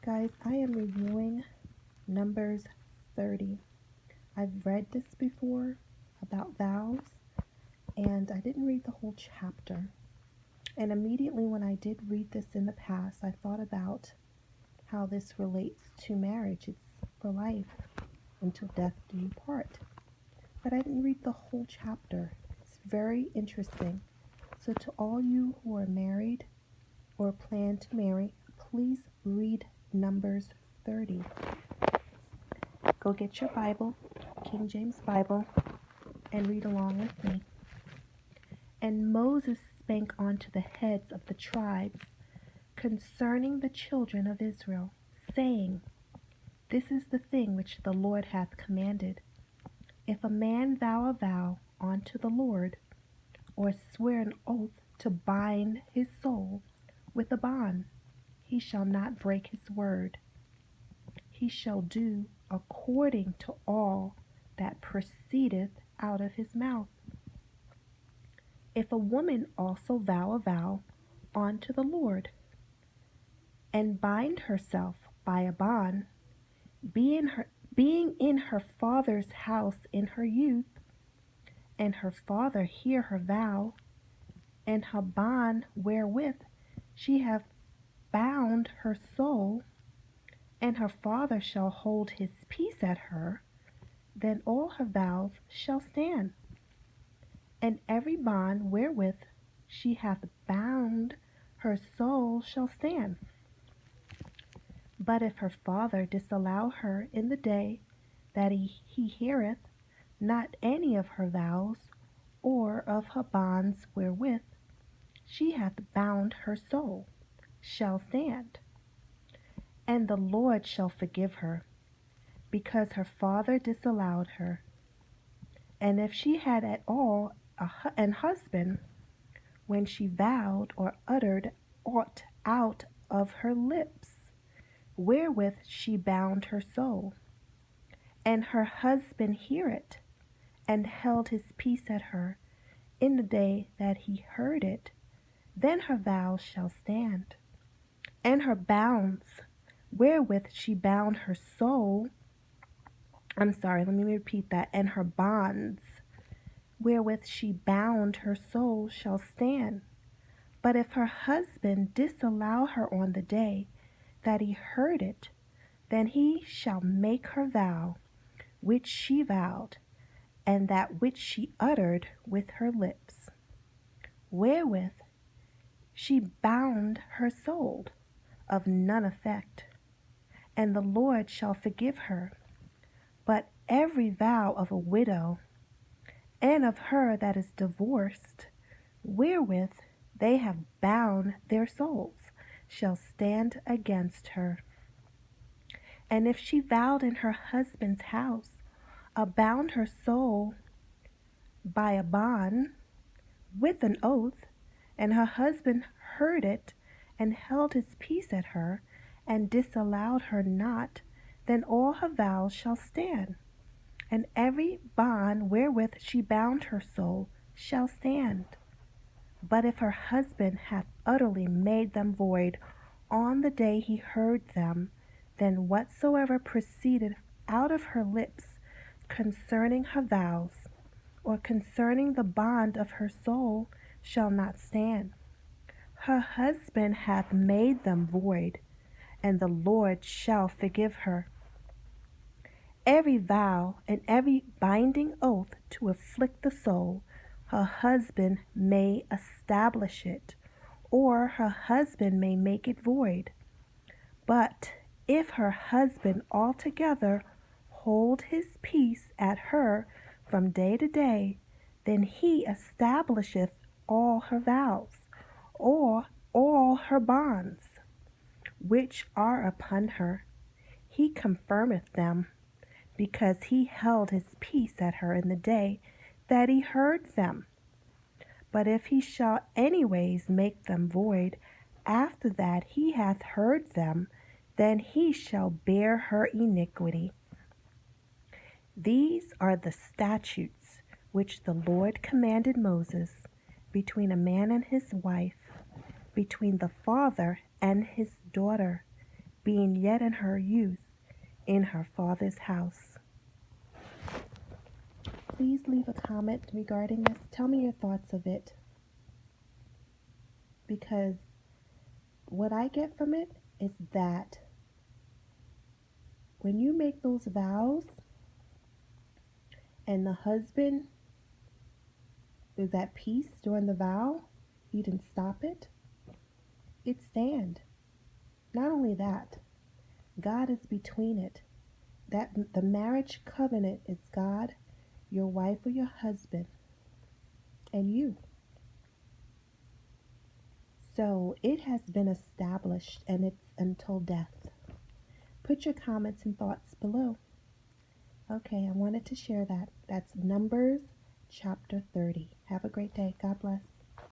Guys, I am reviewing Numbers 30. I've read this before about vows, and I didn't read the whole chapter. And immediately when I did read this in the past, I thought about how this relates to marriage. It's for life, until death do you part. But I didn't read the whole chapter. It's very interesting. So to all you who are married or plan to marry, please read Numbers 30. Go get your Bible, King James Bible, and read along with me. And Moses spake unto the heads of the tribes concerning the children of Israel, saying, This is the thing which the Lord hath commanded. If a man vow a vow unto the Lord, or swear an oath to bind his soul with a bond, he shall not break his word. He shall do according to all that proceedeth out of his mouth. If a woman also vow a vow unto the Lord, and bind herself by a bond, being in her father's house in her youth, and her father hear her vow, and her bond wherewith she hath bound her soul, and her father shall hold his peace at her, then all her vows shall stand. And every bond wherewith she hath bound her soul shall stand. But if her father disallow her in the day that he heareth not any of her vows, or of her bonds wherewith she hath bound her soul, shall stand. And the Lord shall forgive her, because her father disallowed her. And if she had at all an husband, when she vowed or uttered aught out of her lips, wherewith she bound her soul, and her husband hear it, and held his peace at her in the day that he heard it, then her vows shall stand, and her bounds wherewith she bound her soul, and her bonds wherewith she bound her soul shall stand. But if her husband disallow her on the day that he heard it, then he shall make her vow which she vowed, and that which she uttered with her lips, wherewith she bound her soul, of none effect, and the Lord shall forgive her. But every vow of a widow, and of her that is divorced, wherewith they have bound their souls, shall stand against her. And if she vowed in her husband's house, bound her soul by a bond with an oath, and her husband heard it, and held his peace at her, and disallowed her not, then all her vows shall stand, and every bond wherewith she bound her soul shall stand. But if her husband hath utterly made them void on the day he heard them, then whatsoever proceeded out of her lips concerning her vows, or concerning the bond of her soul, shall not stand. Her husband hath made them void, and the Lord shall forgive her. Every vow and every binding oath to afflict the soul, her husband may establish it, or her husband may make it void. But if her husband altogether hold his peace at her from day to day, then he establisheth all her vows, or all her bonds, which are upon her. He confirmeth them, because he held his peace at her in the day that he heard them. But if he shall anyways make them void after that he hath heard them, then he shall bear her iniquity. These are the statutes which the Lord commanded Moses between a man and his wife, between the father and his daughter, being yet in her youth, in her father's house. Please leave a comment regarding this. Tell me your thoughts of it. Because what I get from it is that when you make those vows and the husband is at peace during the vow, you didn't stop it, it stand. Not only that, God is between it. That the marriage covenant is God, your wife or your husband, and you. So it has been established, and it's until death. Put your comments and thoughts below. Okay, I wanted to share that. That's Numbers chapter 30. Have a great day. God bless.